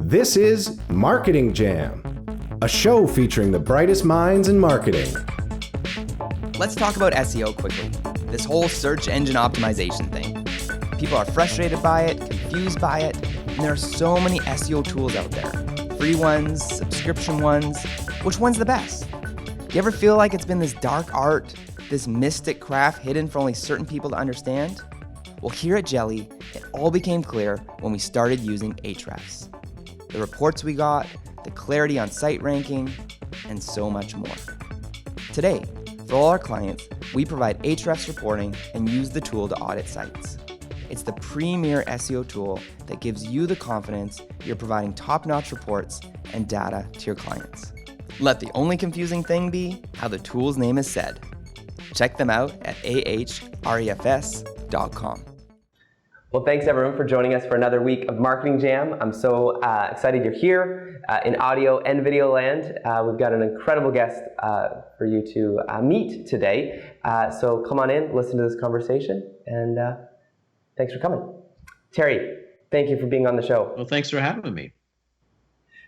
This is Marketing Jam, a show featuring the brightest minds in marketing. Let's talk about SEO quickly. This whole search engine optimization thing. People are frustrated by it, confused by it, and there are so many SEO tools out there. Free ones, subscription ones. Which one's the best? Do you ever feel like it's been this dark art, this mystic craft hidden for only certain people to understand? Well, here at Jelly, it all became clear when we started using Ahrefs. The reports we got, the clarity on site ranking, and so much more. Today, for all our clients, we provide Ahrefs reporting and use the tool to audit sites. It's the premier SEO tool that gives you the confidence you're providing top-notch reports and data to your clients. Let the only confusing thing be how the tool's name is said. Check them out at ahrefs.com. Well, thanks everyone for joining us for another week of Marketing Jam. I'm so excited you're here in audio and video land. We've got an incredible guest for you to meet today. So come on in, listen to this conversation, and thanks for coming. Terry, thank you for being on the show. Well, thanks for having me.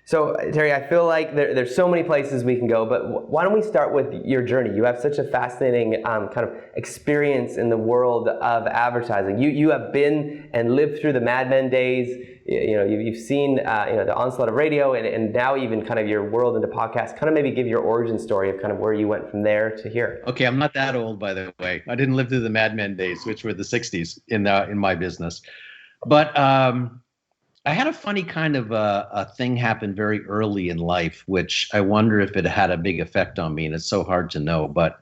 So, Terry, I feel like there's so many places we can go, but why don't we start with your journey? You have such a fascinating kind of experience in the world of advertising. You have been and lived through the Mad Men days. You've seen the onslaught of radio, and now even kind of your world into podcasts. Kind of maybe give your origin story of kind of where you went from there to here. Okay, I'm not that old, by the way. I didn't live through the Mad Men days, which were the 60s in my business. But I had a funny kind of a thing happen very early in life, which I wonder if it had a big effect on me, and it's so hard to know. But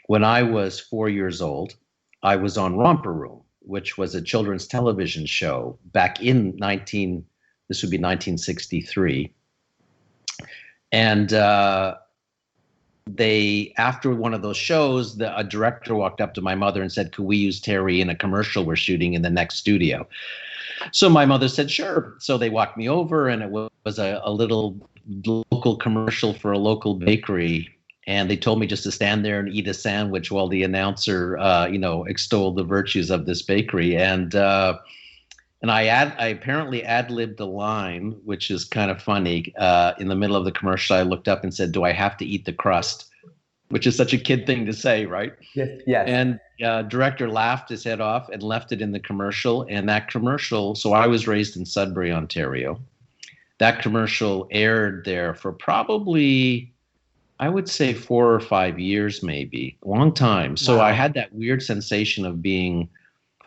when I was 4 years old, I was on Romper Room, which was a children's television show back in 1963. And after one of those shows, a director walked up to my mother and said, "Could we use Terry in a commercial we're shooting in the next studio?" So my mother said, "Sure." So they walked me over, and it was a little local commercial for a local bakery. And they told me just to stand there and eat a sandwich while the announcer, extolled the virtues of this bakery. And I apparently ad-libbed a line, which is kind of funny. In the middle of the commercial, I looked up and said, "Do I have to eat the crust?" Which is such a kid thing to say, right? Yes. And director laughed his head off and left it in the commercial. And that commercial, so I was raised in Sudbury, Ontario. That commercial aired there for probably, I would say 4 or 5 years, maybe, a long time. So wow. I had that weird sensation of being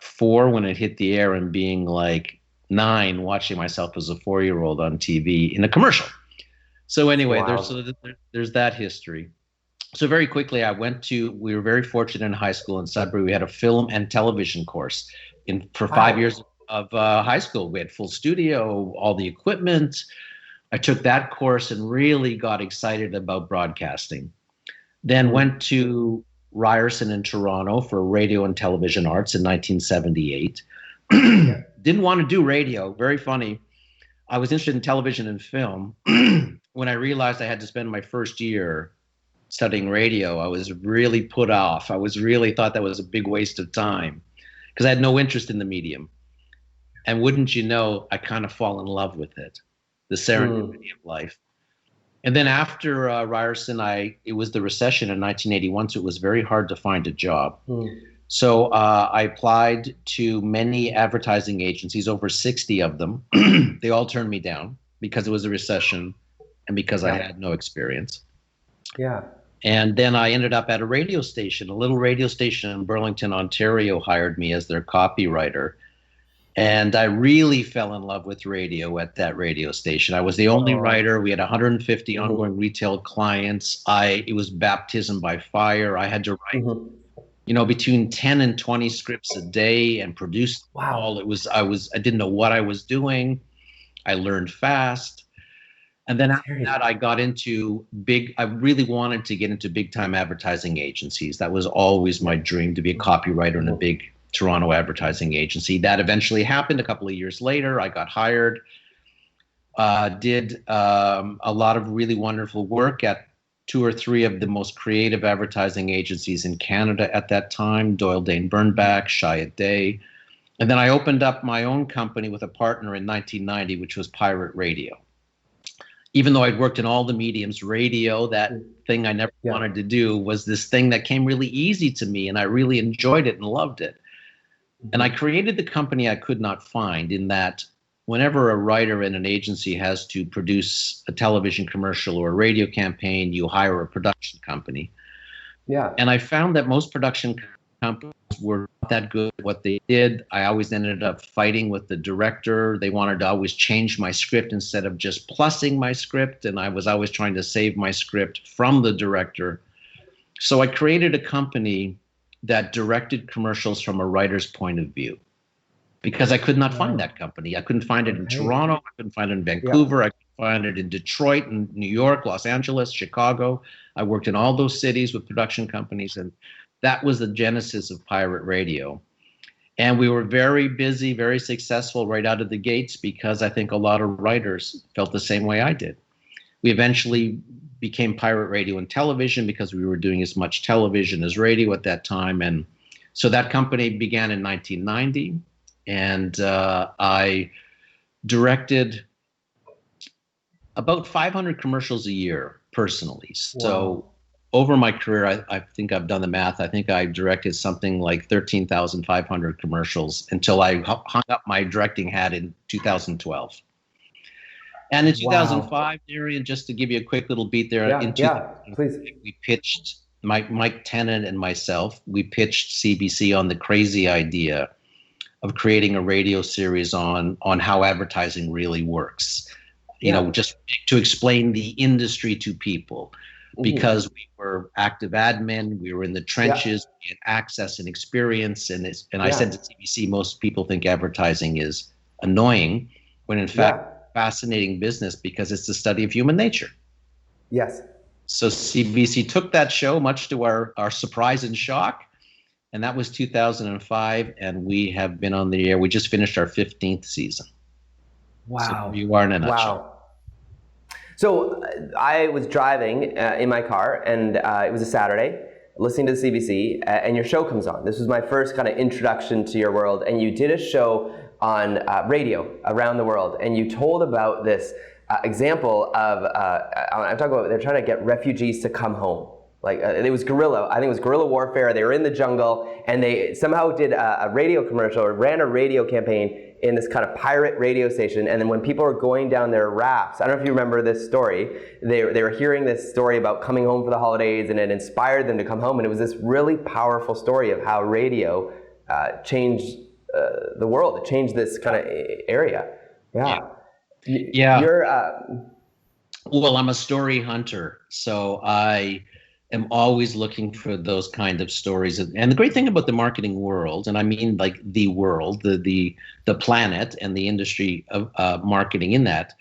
4 when it hit the air and being like 9 watching myself as a 4-year-old on TV in a commercial. So anyway, wow. there's that history. So very quickly, we were very fortunate in high school in Sudbury. We had a film and television course for 5 years of high school. We had full studio, all the equipment. I took that course and really got excited about broadcasting. Then went to Ryerson in Toronto for radio and television arts in 1978. Didn't want to do radio. Very funny. I was interested in television and film. When I realized I had to spend my first year studying radio, I was really put off. I thought that was a big waste of time because I had no interest in the medium. And wouldn't you know, I kind of fall in love with it, the serendipity of life. And then after Ryerson, it was the recession in 1981, so it was very hard to find a job. So I applied to many advertising agencies, over 60 of them. They all turned me down because it was a recession and because I had no experience. Yeah. And then I ended up at a radio station. A little radio station in Burlington, Ontario hired me as their copywriter. And I really fell in love with radio at that radio station. I was the only writer. We had 150 ongoing retail clients. It was baptism by fire. I had to write, between 10 and 20 scripts a day and produce all. I didn't know what I was doing. I learned fast. And then after that, I really wanted to get into big time advertising agencies. That was always my dream, to be a copywriter in a big Toronto advertising agency. That eventually happened a couple of years later. I got hired, did a lot of really wonderful work at 2 or 3 of the most creative advertising agencies in Canada at that time, Doyle Dane Bernbach, Shia Day. And then I opened up my own company with a partner in 1990, which was Pirate Radio. Even though I'd worked in all the mediums, radio, that thing I never wanted to do, was this thing that came really easy to me, and I really enjoyed it and loved it. And I created the company I could not find, in that whenever a writer in an agency has to produce a television commercial or a radio campaign, you hire a production company. Yeah. And I found that most production companies were not that good at what they did. I always ended up fighting with the director. They wanted to always change my script instead of just plussing my script. And I was always trying to save my script from the director. So I created a company that directed commercials from a writer's point of view, because I could not find that company. I couldn't find it in Toronto. I couldn't find it in Vancouver. I couldn't find it in Detroit, and New York, Los Angeles, Chicago. I worked in all those cities with production companies, and that was the genesis of Pirate Radio. And we were very busy, very successful right out of the gates, because I think a lot of writers felt the same way I did. We eventually became Pirate Radio and Television because we were doing as much television as radio at that time. And so that company began in 1990. And I directed about 500 commercials a year personally. So over my career, I think I've done the math. I think I directed something like 13,500 commercials until I hung up my directing hat in 2012. And in 2005, Darian, just to give you a quick little beat there, please. We pitched, Mike Tennant and myself, we pitched CBC on the crazy idea of creating a radio series on how advertising really works. You know, just to explain the industry to people, because we were active admin, we were in the trenches, we had access and experience. And I said to CBC, most people think advertising is annoying, when in fact, fascinating business, because it's the study of human nature. Yes. So CBC took that show, much to our surprise and shock. And that was 2005, and we have been on the air. We just finished our 15th season. Wow. So you are in a nutshell. Wow. So I was driving in my car, and it was a Saturday, listening to the CBC, and your show comes on. This was my first kind of introduction to your world, and you did a show on radio around the world, and you told about this example of, I'm talking about, they're trying to get refugees to come home. Like it was guerrilla, I think it was guerrilla warfare. They were in the jungle, and they somehow did a radio commercial, or ran a radio campaign in this kind of pirate radio station. And then when people were going down their rafts, I don't know if you remember this story, they were hearing this story about coming home for the holidays, and it inspired them to come home. And it was this really powerful story of how radio changed the world. It changed this kind of area. You're well, I'm a story hunter, so I am always looking for those kind of stories. And the great thing about the marketing world, and I mean like the world, the planet and the industry of marketing in that,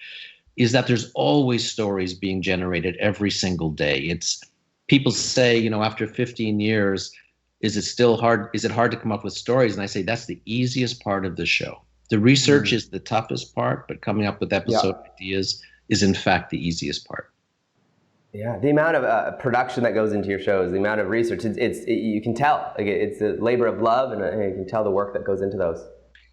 is that there's always stories being generated every single day. It's people say, you know, after 15 years, is it still hard? Is it hard to come up with stories? And I say that's the easiest part of the show. The research is the toughest part, but coming up with episode ideas is in fact the easiest part. Yeah, the amount of production that goes into your shows, the amount of research, you can tell. Like it's a labor of love, and you can tell the work that goes into those.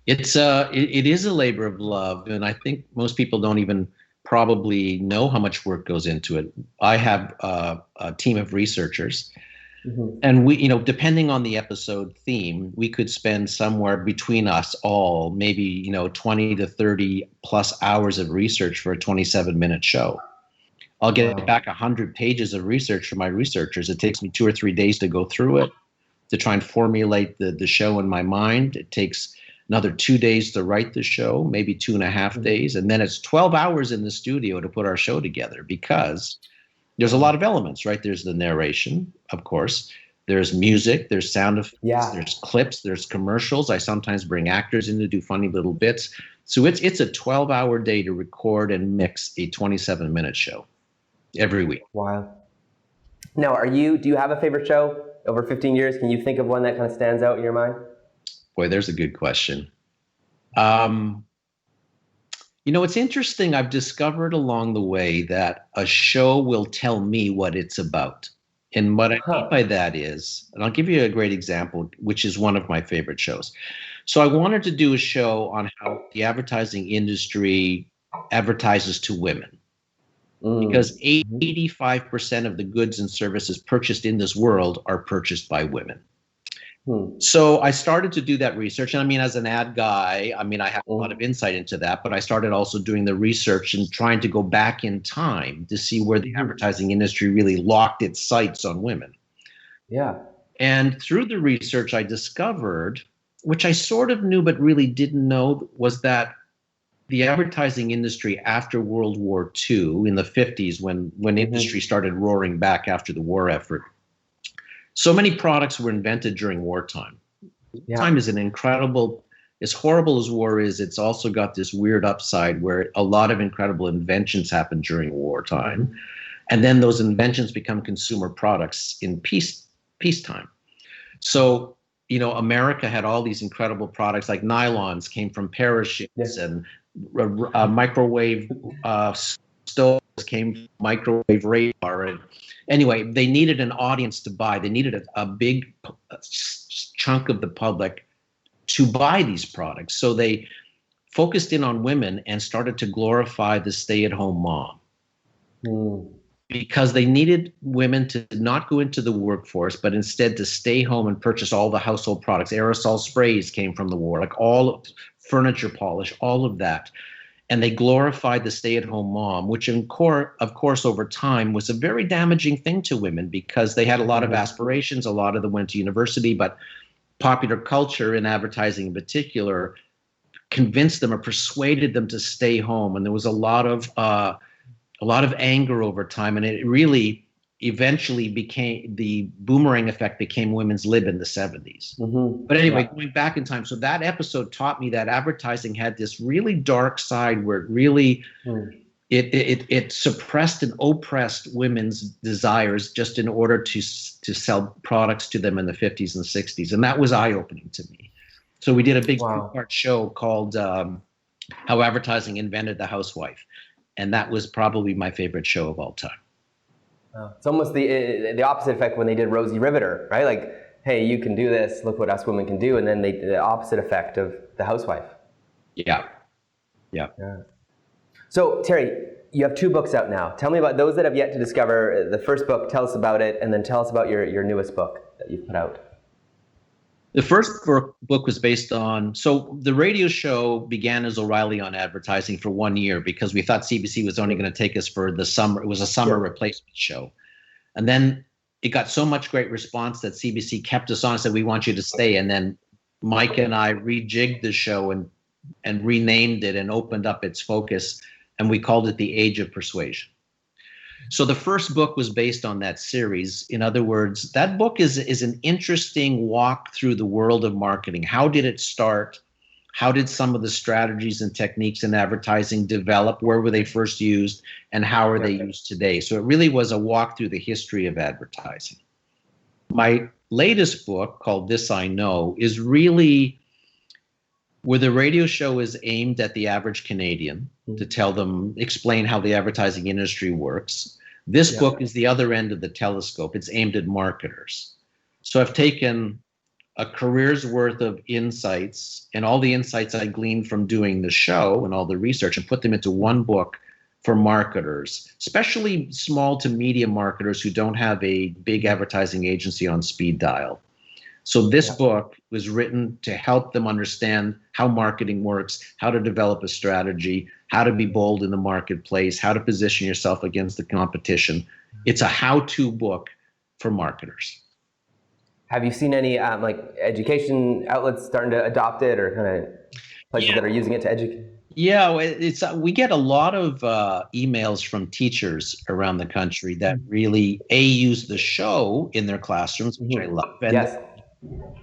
It is a labor of love, and I think most people don't even probably know how much work goes into it. I have a team of researchers, and we, you know, depending on the episode theme, we could spend somewhere between us all, maybe, you know, 20 to 30 plus hours of research for a 27-minute show. I'll get back 100 pages of research from my researchers. It takes me 2 or 3 days to go through it, to try and formulate the show in my mind. It takes another 2 days to write the show, maybe 2.5 days. And then it's 12 hours in the studio to put our show together, because there's a lot of elements, right? There's the narration, of course. There's music, there's sound effects, there's clips, there's commercials. I sometimes bring actors in to do funny little bits. So it's a 12-hour day to record and mix a 27-minute show every week. Wow. Now, do you have a favorite show over 15 years? Can you think of one that kind of stands out in your mind? Boy, there's a good question. You know, it's interesting. I've discovered along the way that a show will tell me what it's about. And what I mean by that is, and I'll give you a great example, which is one of my favorite shows. So I wanted to do a show on how the advertising industry advertises to women. Because 85% of the goods and services purchased in this world are purchased by women. So I started to do that research. And I mean, as an ad guy, I mean, I have a lot of insight into that, but I started also doing the research and trying to go back in time to see where the advertising industry really locked its sights on women. Yeah. And through the research, I discovered, which I sort of knew but really didn't know, was that the advertising industry after World War II in the 50s, when industry started roaring back after the war effort, so many products were invented during wartime. Wartime is an incredible, as horrible as war is, it's also got this weird upside where a lot of incredible inventions happen during wartime. And then those inventions become consumer products in peacetime. So, you know, America had all these incredible products, like nylons came from parachutes, and microwave stoves came from microwave radar. And anyway, they needed an audience to buy. They needed a big chunk of the public to buy these products. So they focused in on women and started to glorify the stay-at-home mom. Because they needed women to not go into the workforce, but instead to stay home and purchase all the household products. Aerosol sprays came from the war, like all furniture polish, all of that. And they glorified the stay-at-home mom, which of course, over time was a very damaging thing to women because they had a lot of aspirations. A lot of them went to university, but popular culture and advertising in particular convinced them or persuaded them to stay home. And there was a lot of anger over time, and it really eventually became, the boomerang effect became women's lib in the 70s. But anyway, going back in time, so that episode taught me that advertising had this really dark side where it really it suppressed and oppressed women's desires just in order to sell products to them in the 50s and 60s, and that was eye-opening to me. So we did a big two-part show called How Advertising Invented the Housewife. And that was probably my favorite show of all time. It's almost the opposite effect when they did Rosie Riveter, right? Like, hey, you can do this, look what us women can do. And then they did the opposite effect of The Housewife. Yeah. So, Terry, you have 2 books out now. Tell me about those that have yet to discover the first book. Tell us about it, and then tell us about your newest book that you've put out. The first book was based on, so the radio show began as O'Reilly on Advertising for 1 year because we thought CBC was only going to take us for the summer. It was a summer replacement show. And then it got so much great response that CBC kept us on and said, we want you to stay. And then Mike and I rejigged the show and renamed it and opened up its focus. And we called it The Age of Persuasion. So the first book was based on that series. In other words, that book is an interesting walk through the world of marketing. How did it start? How did some of the strategies and techniques in advertising develop? Where were they first used? And how are they used today? So it really was a walk through the history of advertising. My latest book, called This I Know, is really where the radio show is aimed at the average Canadian to explain how the advertising industry works. This book is the other end of the telescope. It's aimed at marketers. So I've taken a career's worth of insights and all the insights I gleaned from doing the show and all the research and put them into one book for marketers, especially small to medium marketers who don't have a big advertising agency on speed dial. So this book was written to help them understand how marketing works, how to develop a strategy, how to be bold in the marketplace, how to position yourself against the competition. It's a how-to book for marketers. Have you seen any like education outlets starting to adopt it, or kind of places that are using it to educate? Yeah, we get a lot of emails from teachers around the country that really use the show in their classrooms, which I love. And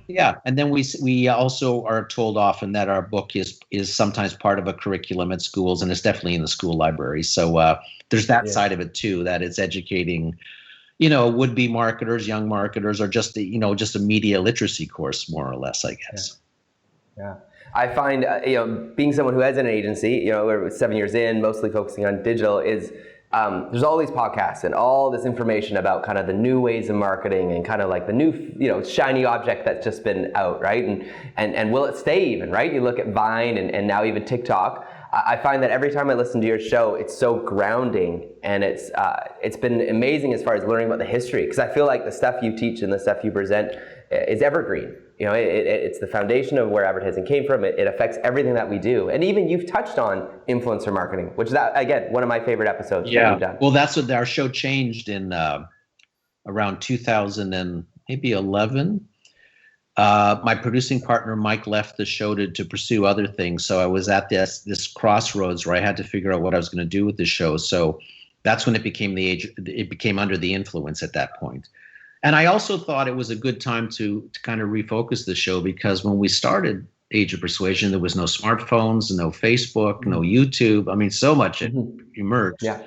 yeah, and then we also are told often that our book is sometimes part of a curriculum at schools, and it's definitely in the school library. So there's that side of it too, that it's educating, would-be marketers, young marketers, or just a media literacy course, more or less, I guess. Yeah. I find, being someone who has an agency, we're 7 years in, mostly focusing on digital, is there's all these podcasts and all this information about kind of the new ways of marketing and kind of like the new, shiny object that's just been out, right? And will it stay even, right? You look at Vine and now even TikTok. I find that every time I listen to your show, it's so grounding, and it's been amazing as far as learning about the history, because I feel like the stuff you teach and the stuff you present is evergreen. It's the foundation of where advertising came from. It affects everything that we do. And even you've touched on influencer marketing, which is, again, one of my favorite episodes that you've done. Well, that's what our show changed in around 2011. My producing partner, Mike, left the show to pursue other things. So I was at this crossroads where I had to figure out what I was going to do with the show. So that's when it became Under the Influence at that point. And I also thought it was a good time to kind of refocus the show, because when we started Age of Persuasion, there was no smartphones, no Facebook, no YouTube. I mean, so much had emerged. Yeah.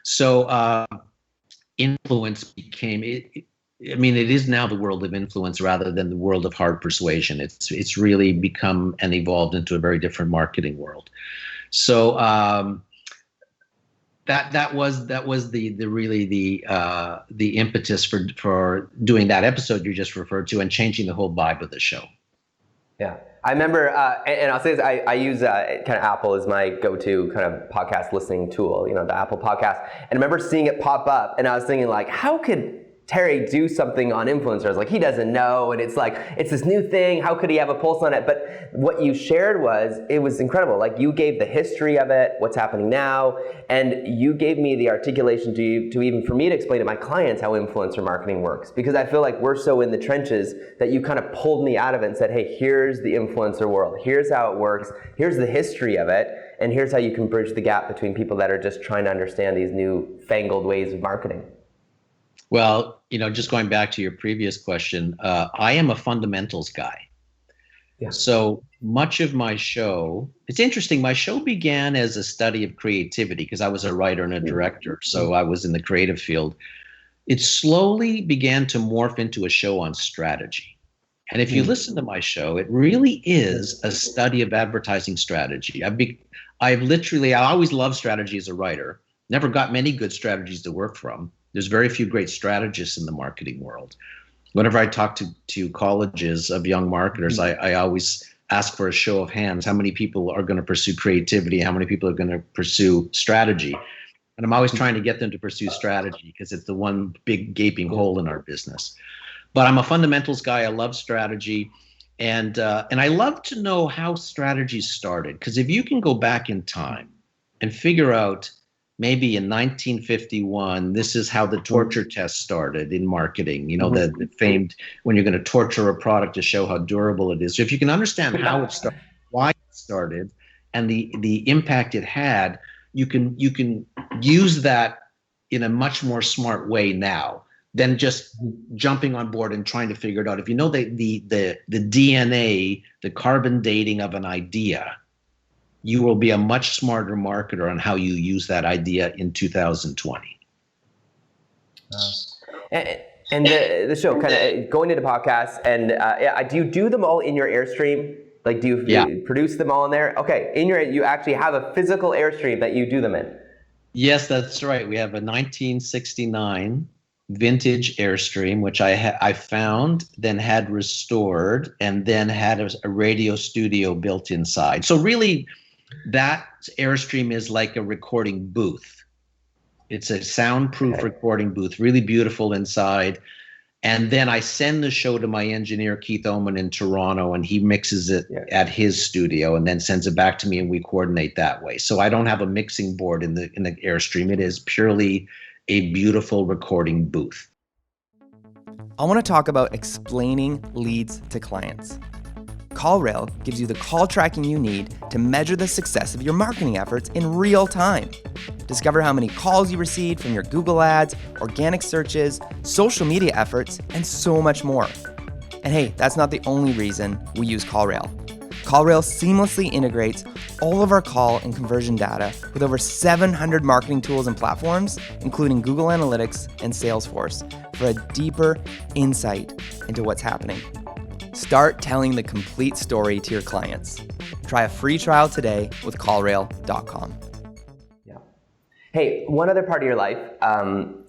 So influence became it is now the world of influence rather than the world of hard persuasion. It's really become and evolved into a very different marketing world. So that was the impetus for doing that episode you just referred to and changing the whole vibe of the show. Yeah, I remember, and I'll say this, I use kind of Apple as my go-to kind of podcast listening tool, the Apple Podcast. And I remember seeing it pop up, and I was thinking, like, how could Terry do something on influencers? Like, he doesn't know, and it's like, it's this new thing. How could he have a pulse on it? But what you shared it was incredible. Like, you gave the history of it, what's happening now, and you gave me the articulation to even for me to explain to my clients how influencer marketing works. Because I feel like we're so in the trenches that you kind of pulled me out of it and said, hey, here's the influencer world. Here's how it works. Here's the history of it. And here's how you can bridge the gap between people that are just trying to understand these new fangled ways of marketing. Well, just going back to your previous question, I am a fundamentals guy. Yeah. So much of my show, it's interesting, my show began as a study of creativity because I was a writer and a director, so I was in the creative field. It slowly began to morph into a show on strategy. And if you listen to my show, it really is a study of advertising strategy. I always loved strategy as a writer, never got many good strategies to work from. There's very few great strategists in the marketing world. Whenever I talk to colleges of young marketers, I always ask for a show of hands. How many people are going to pursue creativity? How many people are going to pursue strategy? And I'm always trying to get them to pursue strategy because it's the one big gaping hole in our business. But I'm a fundamentals guy. I love strategy. And I love to know how strategy started. Because if you can go back in time and figure out, maybe in 1951, this is how the torture test started in marketing, the famed when you're going to torture a product to show how durable it is. So if you can understand how it started, why it started, and the impact it had, you can use that in a much more smart way now than just jumping on board and trying to figure it out. If you know the DNA, the carbon dating of an idea, you will be a much smarter marketer on how you use that idea in 2020. And the show, kind of going into podcasts, and do you do them all in your Airstream? Like, do you produce them all in there? Okay, you actually have a physical Airstream that you do them in. Yes, that's right. We have a 1969 vintage Airstream, which I found, then had restored, and then had a radio studio built inside. So really, that Airstream is like a recording booth. It's a soundproof recording booth, really beautiful inside. And then I send the show to my engineer, Keith Oman, in Toronto, and he mixes it at his studio and then sends it back to me, and we coordinate that way. So I don't have a mixing board in the Airstream. It is purely a beautiful recording booth. I want to talk about explaining leads to clients. CallRail gives you the call tracking you need to measure the success of your marketing efforts in real time. Discover how many calls you received from your Google ads, organic searches, social media efforts, and so much more. And hey, that's not the only reason we use CallRail. CallRail seamlessly integrates all of our call and conversion data with over 700 marketing tools and platforms, including Google Analytics and Salesforce, for a deeper insight into what's happening. Start telling the complete story to your clients. Try a free trial today with callrail.com. Hey, one other part of your life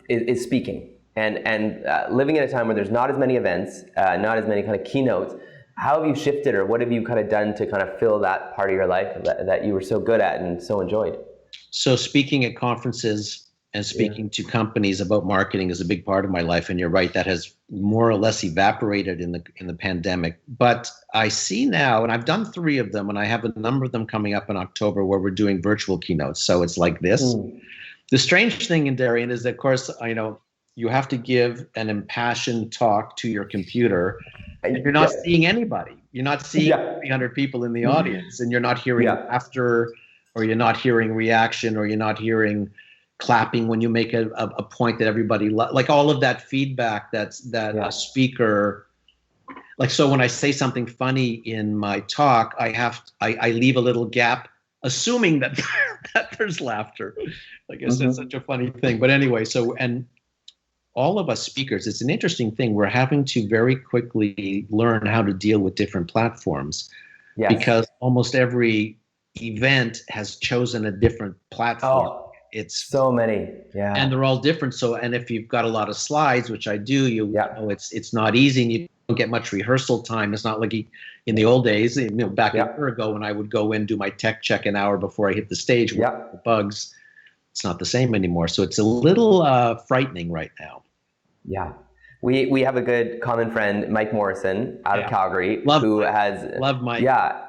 is speaking, and living in a time where there's not as many events, not as many kind of keynotes. How have you shifted, or what have you kind of done to kind of fill that part of your life that you were so good at and so enjoyed? So speaking at conferences and speaking to companies about marketing is a big part of my life, and you're right, that has more or less evaporated in the pandemic. But I see now, and I've done 3 of them, and I have a number of them coming up in October where we're doing virtual keynotes. So it's like this. The strange thing in Darian is that, of course, you have to give an impassioned talk to your computer, and you're not seeing anybody. You're not seeing 300 people in the audience, and you're not hearing laughter, or you're not hearing reaction, or you're not hearing clapping when you make a point that everybody like all of that feedback that a speaker, like, so when I say something funny in my talk, I leave a little gap, assuming that that there's laughter. I guess that's such a funny thing. But anyway, so, and all of us speakers, it's an interesting thing. We're having to very quickly learn how to deal with different platforms, because almost every event has chosen a different platform. It's so many, and they're all different. So, and if you've got a lot of slides, which I do, you know, it's not easy, and you don't get much rehearsal time. It's not like in the old days, back a year ago, when I would go in, do my tech check an hour before I hit the stage with the bugs. It's not the same anymore. So it's a little frightening right now. Yeah. We have a good common friend, Mike Morrison, out of Calgary, Love Mike. Yeah.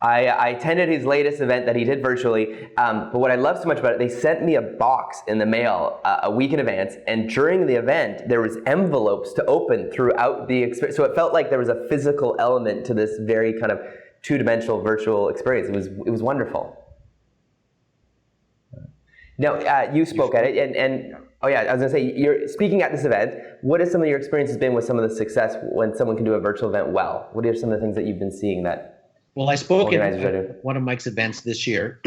I attended his latest event that he did virtually, but what I love so much about it, they sent me a box in the mail a week in advance, and during the event, there was envelopes to open throughout the experience. So it felt like there was a physical element to this very kind of two-dimensional virtual experience. It was wonderful. Now, you spoke at it, and oh yeah, I was gonna say, you're speaking at this event. What has some of your experiences been with some of the success when someone can do a virtual event well? What are some of the things that you've been seeing that? Well, I spoke at one of Mike's events this year,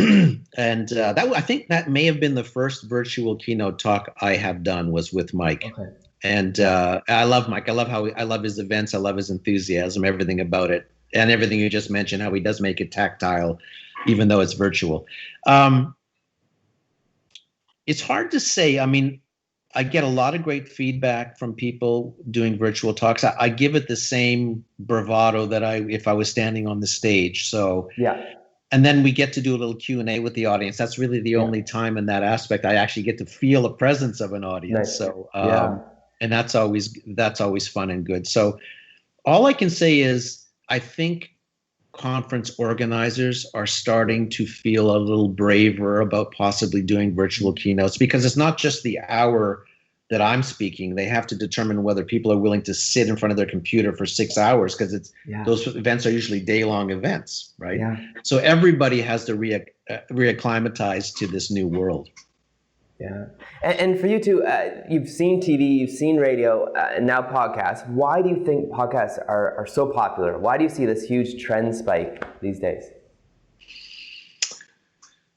and I think that may have been the first virtual keynote talk I have done was with Mike. Okay. And I love Mike. I love his events. I love his enthusiasm, everything about it, and everything you just mentioned, how he does make it tactile, even though it's virtual. It's hard to say. I mean, I get a lot of great feedback from people doing virtual talks. I give it the same bravado that if I was standing on the stage. So and then we get to do a little Q&A with the audience. That's really the only time in that aspect I actually get to feel the presence of an audience. Nice. So and that's always fun and good. So all I can say is I think conference organizers are starting to feel a little braver about possibly doing virtual keynotes, because it's not just the hour that I'm speaking. They have to determine whether people are willing to sit in front of their computer for 6 hours, because those events are usually day-long events, right? Yeah. So everybody has to reacclimatize to this new world. Yeah. And for you too, you've seen TV, you've seen radio, and now podcasts. Why do you think podcasts are so popular? Why do you see this huge trend spike these days?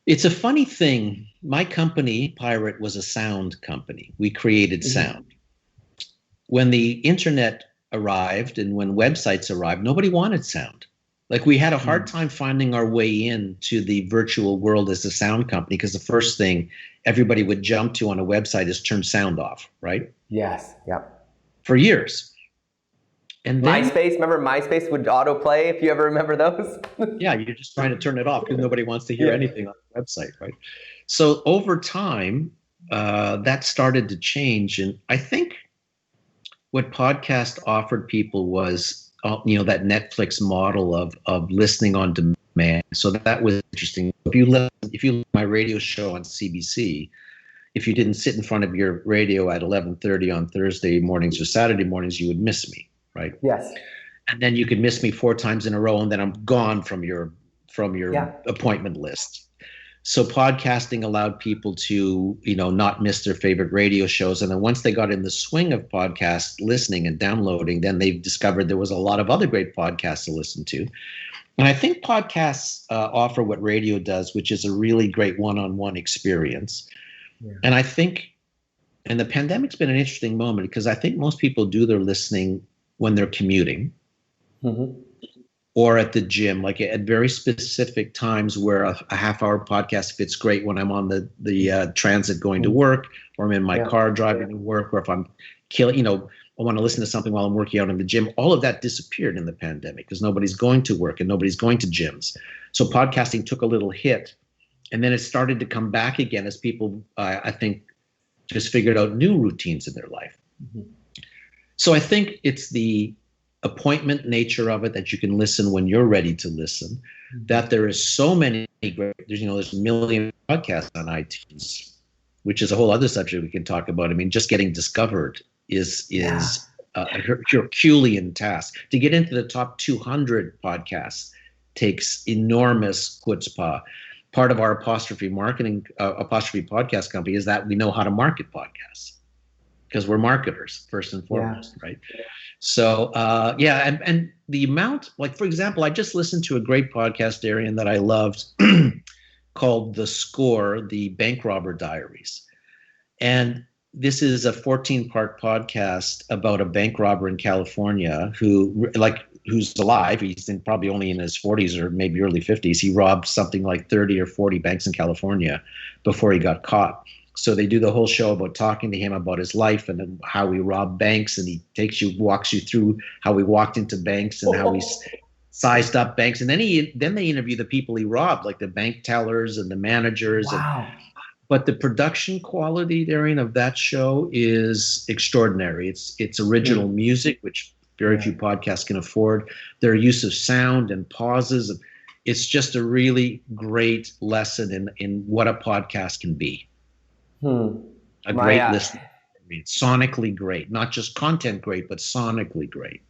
It's a funny thing. My company, Pirate, was a sound company. We created sound. When the internet arrived and when websites arrived, nobody wanted sound. Like, we had a hard time finding our way into the virtual world as a sound company, because the first thing everybody would jump to on a website is turn sound off, right? Yes, yep. For years. And then, MySpace, remember MySpace would autoplay, if you ever remember those? Yeah, you're just trying to turn it off because nobody wants to hear anything on the website, right? So over time, that started to change. And I think what podcast offered people was that Netflix model of listening on demand. So that was interesting. If you look at my radio show on CBC, if you didn't sit in front of your radio at 11:30 on Thursday mornings or Saturday mornings, you would miss me, right? Yes. And then you could miss me 4 times in a row, and then I'm gone from your appointment list. So podcasting allowed people to, not miss their favorite radio shows. And then once they got in the swing of podcast listening and downloading, then they discovered there was a lot of other great podcasts to listen to. And I think podcasts offer what radio does, which is a really great one-on-one experience. Yeah. And I think, and the pandemic's been an interesting moment, because I think most people do their listening when they're commuting, or at the gym, like at very specific times where a half-hour podcast fits great when I'm on the transit going to work, or I'm in my car driving to work, or if I'm I want to listen to something while I'm working out in the gym. All of that disappeared in the pandemic because nobody's going to work and nobody's going to gyms. So podcasting took a little hit, and then it started to come back again as people, I think, just figured out new routines in their life. Mm-hmm. So I think it's the appointment nature of it that you can listen when you're ready to listen, that there is so many great, there's a million podcasts on iTunes, which is a whole other subject we can talk about. I mean, just getting discovered is a Herculean task. To get into the top 200 podcasts takes enormous chutzpah. Part of our apostrophe podcast company is that we know how to market podcasts because we're marketers first and foremost, right? So and the amount, like for example, I just listened to a great podcast, Darian, that I loved called The Score, the Bank Robber Diaries. And this is a 14-part podcast about a bank robber in California who's alive. He's probably only in his 40s or maybe early 50s. He robbed something like 30 or 40 banks in California before he got caught. So they do the whole show about talking to him about his life and how he robbed banks, and he walks you through how he walked into banks and how he sized up banks. And then they interview the people he robbed, like the bank tellers and the managers. Wow. But the production quality, Darian, of that show is extraordinary. It's original music, which very few podcasts can afford. Their use of sound and pauses. It's just a really great lesson in what a podcast can be. A great listen. Sonically great, not just content great, but sonically great.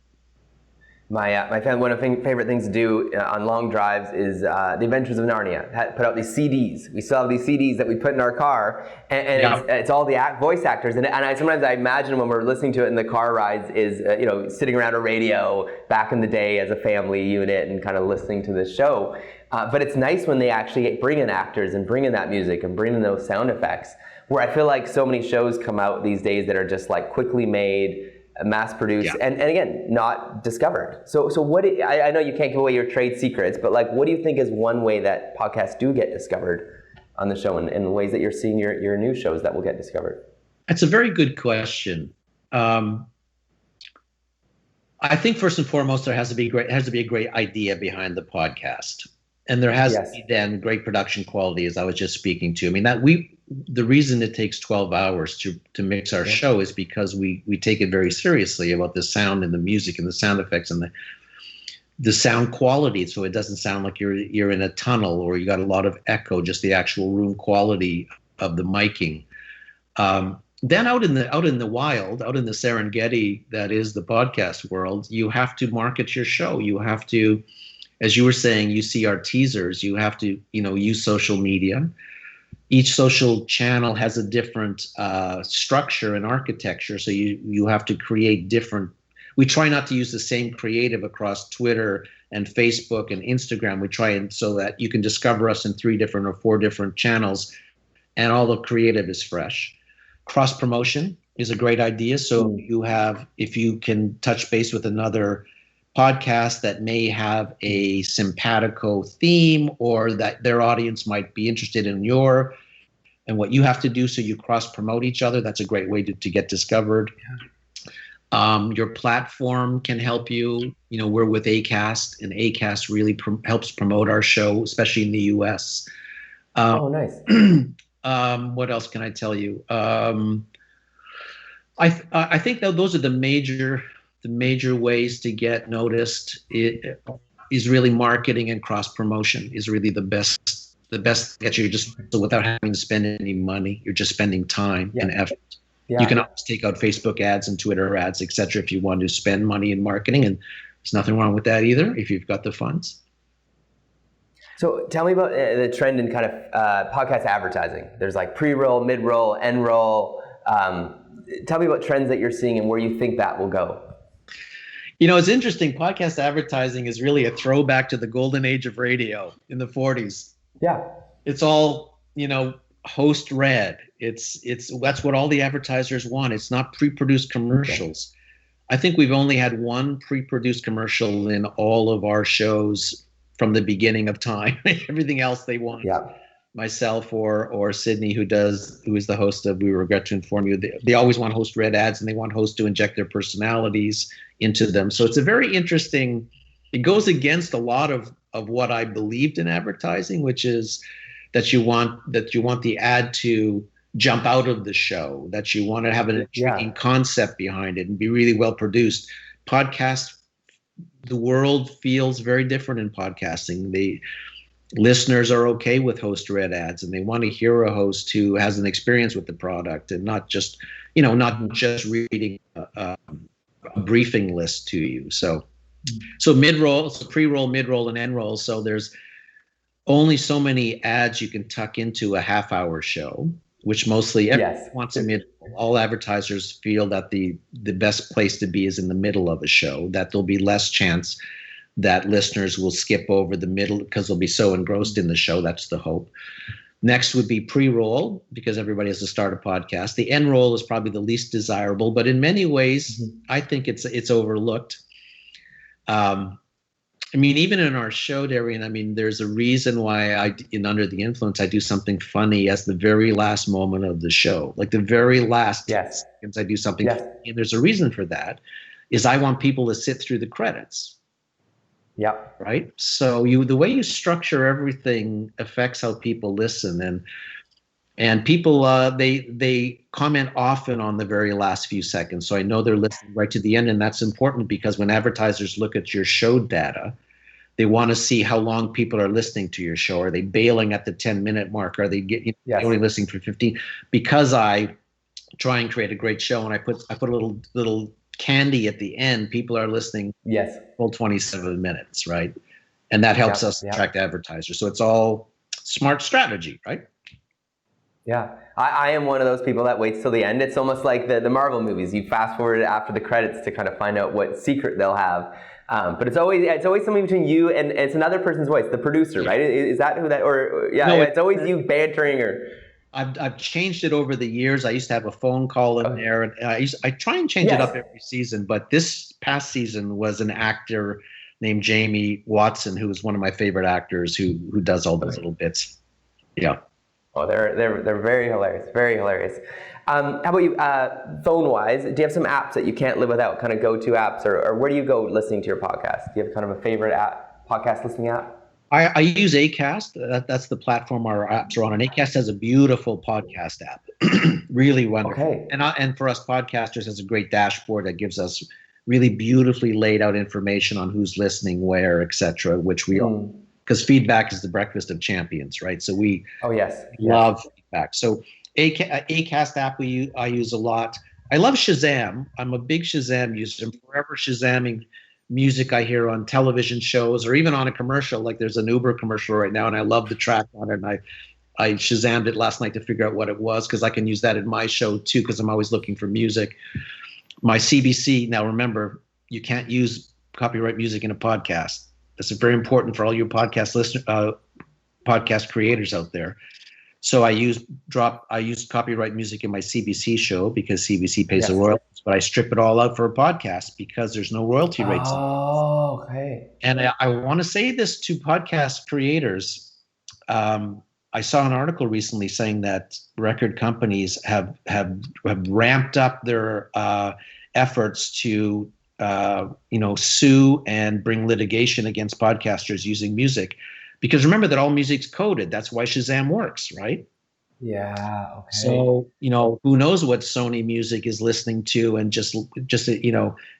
One of my favorite things to do on long drives is The Adventures of Narnia. Put out these CDs. We still have these CDs that we put in our car, and it's all the voice actors. And sometimes I imagine when we're listening to it in the car rides is sitting around a radio back in the day as a family unit and kind of listening to this show. But it's nice when they actually bring in actors and bring in that music and bring in those sound effects. Where I feel like so many shows come out these days that are just like quickly made, mass produced, and again, not discovered. So what I know you can't give away your trade secrets, but like, what do you think is one way that podcasts do get discovered on the show, and ways that you're seeing your new shows that will get discovered? That's a very good question. I think first and foremost, there has to be a great idea behind the podcast. And there has to be then great production quality, as I was just speaking to. I mean, the reason it takes 12 hours to mix our show is because we take it very seriously about the sound and the music and the sound effects and the sound quality. So it doesn't sound like you're in a tunnel or you got a lot of echo, just the actual room quality of the miking. Then out in the wild, out in the Serengeti that is the podcast world, you have to market your show. You have to, as you were saying, you see our teasers, you have to, use social media. Each social channel has a different structure and architecture. So you have to create different. We try not to use the same creative across Twitter and Facebook and Instagram. We try so that you can discover us in 3 different or 4 different channels and all the creative is fresh. Cross promotion is a great idea. So if you can touch base with another podcast that may have a simpatico theme or that their audience might be interested in and what you have to do, so you cross promote each other. That's a great way to get discovered. Your platform can help you. We're with Acast, and Acast really helps promote our show, especially in the US. Nice. What else can I tell you? I think that those are the major ways to get noticed. It is really marketing and cross promotion is really the best that you just, so without having to spend any money, you're just spending time and effort. You can always take out Facebook ads and Twitter ads, etc. if you want to spend money in marketing, and there's nothing wrong with that either if you've got the funds. So tell me about the trend in kind of podcast advertising. There's like pre-roll, mid-roll, end-roll. Tell me about trends that you're seeing and where you think that will go. It's interesting. Podcast advertising is really a throwback to the golden age of radio in the 40s. Yeah. It's all, host read. That's what all the advertisers want. It's not pre-produced commercials. I think we've only had one pre-produced commercial in all of our shows from the beginning of time. Everything else they want. Yeah. Myself or Sydney, who is the host of We Regret to Inform You, they always want host read ads, and they want hosts to inject their personalities into them. So it's a very interesting. It goes against a lot of what I believed in advertising, which is that you want the ad to jump out of the show, that you want to have an intriguing concept behind it and be really well produced. Podcast, the world feels very different in podcasting. The listeners are okay with host read ads, and they want to hear a host who has an experience with the product and not just reading a briefing list to you. So mid-roll, so pre-roll, mid-roll, and end-roll. So there's only so many ads you can tuck into a half-hour show, which mostly everyone wants a mid-roll. All advertisers feel that the best place to be is in the middle of a show, that there'll be less chance that listeners will skip over the middle because they'll be so engrossed in the show. That's the hope. Next would be pre-roll, because everybody has to start a podcast. The end roll is probably the least desirable, but in many ways, I think it's overlooked. Even in our show, Darian, there's a reason why in Under the Influence, I do something funny as the very last moment of the show. Like the very last seconds, I do something funny. And there's a reason for that, is I want people to sit through the credits. Yeah. Right. So the way you structure everything affects how people listen, and people they comment often on the very last few seconds. So I know they're listening right to the end, and that's important because when advertisers look at your show data, they want to see how long people are listening to your show. Are they bailing at the 10-minute mark? Are they only listening for 15? Because I try and create a great show, and I put a little candy at the end, people are listening full 27 minutes, right? And that helps us attract advertisers. So it's all smart strategy, right? Yeah, I am one of those people that waits till the end. It's almost like the Marvel movies. You fast forward after the credits to kind of find out what secret they'll have. But it's always something between you and it's another person's voice, the producer, right? Is that who that, or no, it's always you bantering or... I've changed it over the years. I used to have a phone call in there, and I try and change it up every season. But this past season was an actor named Jamie Watson, who is one of my favorite actors, who does all those little bits. Yeah. Oh, they're very hilarious, very hilarious. How about you, phone-wise? Do you have some apps that you can't live without? Kind of go-to apps, or where do you go listening to your podcast? Do you have kind of a favorite podcast listening app? I use Acast. That's the platform our apps are on. And Acast has a beautiful podcast app, really wonderful. Okay. And for us podcasters, has a great dashboard that gives us really beautifully laid out information on who's listening, where, etc. Which we all, because feedback is the breakfast of champions, right? So we love feedback. So Acast app I use a lot. I love Shazam. I'm a big Shazam user. I'm forever Shazamming music I hear on television shows or even on a commercial. Like there's an Uber commercial right now, and I love the track on it. And I Shazammed it last night to figure out what it was, because I can use that in my show too, because I'm always looking for music. My CBC, now remember, you can't use copyright music in a podcast. That's very important for all your podcast podcast creators out there. So I use copyright music in my CBC show because CBC pays the royalties, but I strip it all out for a podcast because there's no royalty rates. Oh, okay. And I want to say this to podcast creators. I saw an article recently saying that record companies have ramped up their efforts to sue and bring litigation against podcasters using music. Because remember that all music's coded. That's why Shazam works, right? Yeah. Okay. So, who knows what Sony Music is listening to, and just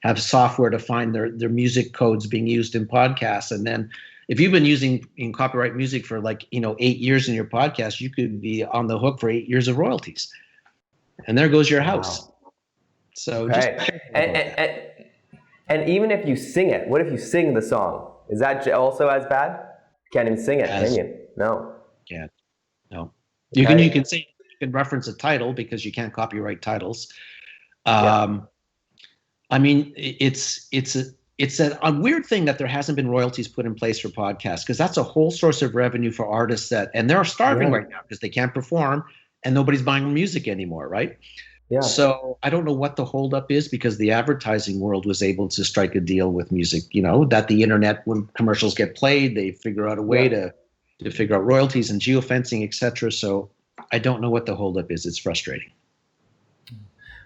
have software to find their music codes being used in podcasts. And then if you've been using copyright music for 8 years in your podcast, you could be on the hook for 8 years of royalties. And there goes your house. Wow. So and even if you sing it, what if you sing the song? Is that also as bad? Can't even sing it, can you? No. Can't. No. You can say, you can reference a title because you can't copyright titles. It's a weird thing that there hasn't been royalties put in place for podcasts, because that's a whole source of revenue for artists and they're starving right now because they can't perform and nobody's buying music anymore, right? Yeah. So I don't know what the holdup is, because the advertising world was able to strike a deal with music, that the internet, when commercials get played, they figure out a way to figure out royalties and geofencing, etc. So I don't know what the holdup is. It's frustrating.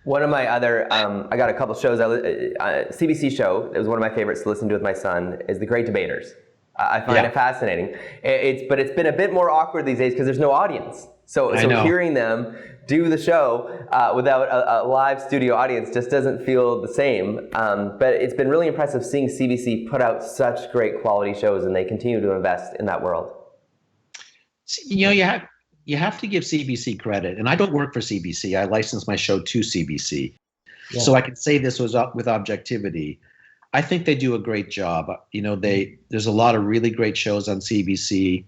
One of my other, I got a couple shows. CBC show, it was one of my favorites to listen to with my son, is The Great Debaters. I find it fascinating. But it's been a bit more awkward these days because there's no audience. So hearing them do the show without a live studio audience just doesn't feel the same. But it's been really impressive seeing CBC put out such great quality shows, and they continue to invest in that world. You have to give CBC credit, and I don't work for CBC. I license my show to CBC, so I can say this with objectivity. I think they do a great job. There's a lot of really great shows on CBC.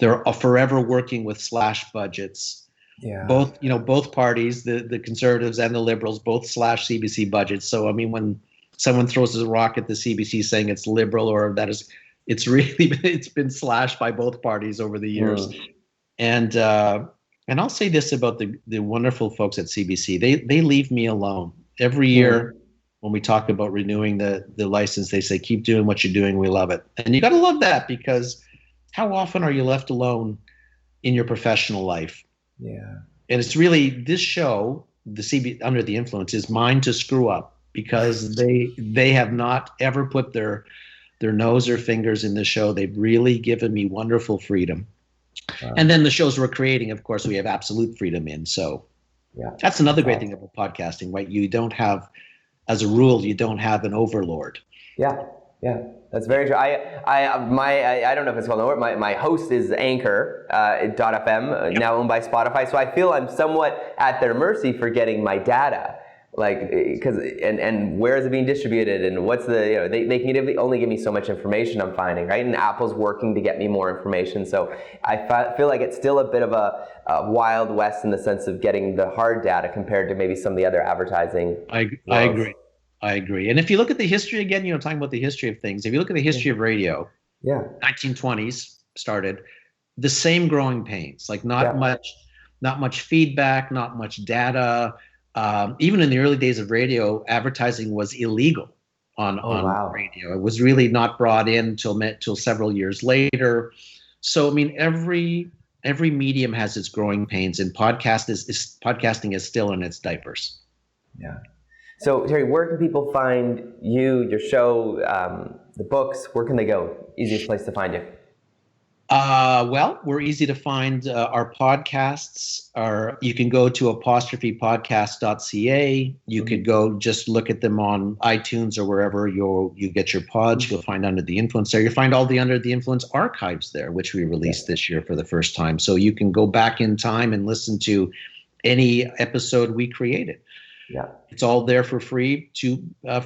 They're forever working with slash budgets. Yeah. Both parties, the conservatives and the liberals, both slash CBC budgets. So I mean, when someone throws a rock at the CBC saying it's liberal or that is, it's been slashed by both parties over the years. And I'll say this about the wonderful folks at CBC. They leave me alone every year. When we talk about renewing the license, they say, keep doing what you're doing. We love it. And you got to love that, because how often are you left alone in your professional life? Yeah. And it's really, this show, the Under the Influence, is mine to screw up, because they have not ever put their nose or fingers in the show. They've really given me wonderful freedom. Wow. And then the shows we're creating, of course, we have absolute freedom in. So that's another great thing about podcasting, right? You don't have, as a rule, you don't have an overlord. Yeah, that's very true. I don't know if it's called an overlord. My host is Anchor .fm, now owned by Spotify. So I feel I'm somewhat at their mercy for getting my data. And where is it being distributed, and what's the, they can only give me so much information, I'm finding, right? And Apple's working to get me more information. So I feel like it's still a bit of a Wild West in the sense of getting the hard data compared to maybe some of the other advertising. I agree. And if you look at the history again, talking about the history of things, if you look at the history of radio, 1920s started, the same growing pains, like not much feedback, not much data. Even in the early days of radio, advertising was illegal on radio. It was really not brought in till several years later. So, I mean, every medium has its growing pains, and podcasting is still in its diapers. Yeah. So, Terry, where can people find you, your show, the books? Where can they go? Easiest place to find you? Well, we're easy to find. Our podcasts you can go to apostrophepodcast.ca. You could go just look at them on iTunes or wherever you get your pods. You'll find Under the Influence there. You'll find all the Under the Influence archives there, which we released this year for the first time. So you can go back in time and listen to any episode we created. Yeah, it's all there for free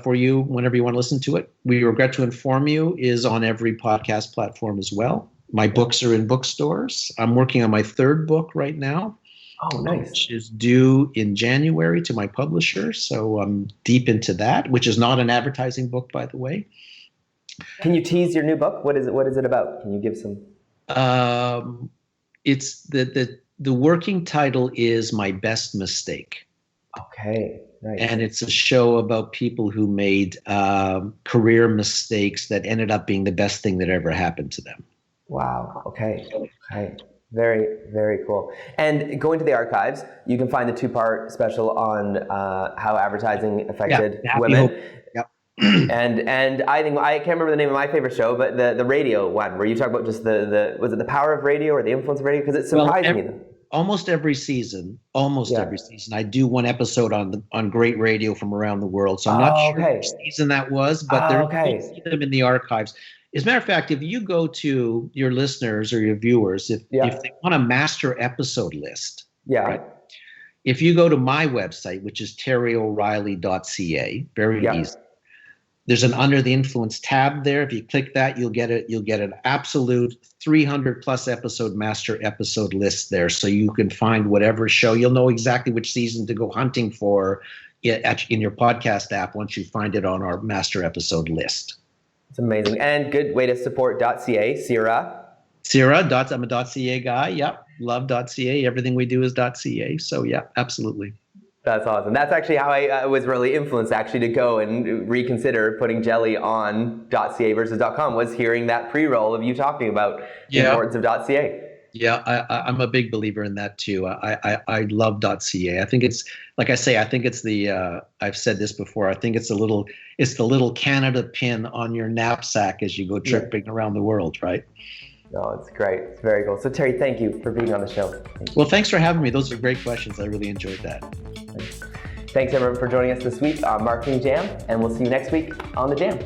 for you whenever you want to listen to it. We regret to inform you is on every podcast platform as well. My books are in bookstores. I'm working on my third book right now. Oh, nice. Which is due in January to my publisher. So I'm deep into that, which is not an advertising book, by the way. Can you tease your new book? What is it about? Can you give some? It's the working title is My Best Mistake. Okay, nice. And it's a show about people who made career mistakes that ended up being the best thing that ever happened to them. Wow. Okay. Very, very cool. And going to the archives, you can find the 2-part special on how advertising affected women. And I think, I can't remember the name of my favorite show, but the radio one, where you talk about just was it the power of radio or the influence of radio? Because it surprised me. Almost every season, I do one episode on great radio from around the world. So I'm not sure which season that was, but you can see them in the archives. As a matter of fact, if you go to your listeners or your viewers, if they want a master episode list, right? If you go to my website, which is terryoreilly.ca, very easy. There's an Under the Influence tab there. If you click that, you'll get an absolute 300 plus episode master episode list there. So you can find whatever show. You'll know exactly which season to go hunting for in your podcast app once you find it on our master episode list. It's amazing. And good way to support .ca, Sierra. I'm a .ca guy. Yep. Love .ca. Everything we do is .ca. So yeah, absolutely. That's awesome. That's actually how I was really influenced actually to go and reconsider putting jelly on .ca versus .com, was hearing that pre-roll of you talking about the importance of .ca. Yeah, I'm a big believer in that too. I love .ca. I think it's, like I say, I think it's the, I've said this before, I think it's the little Canada pin on your knapsack as you go tripping around the world, right? No, it's great. It's very cool. So Terry, thank you for being on the show. Well, thanks for having me. Those are great questions. I really enjoyed that. Thanks everyone for joining us this week on Marketing Jam, and we'll see you next week on the Jam.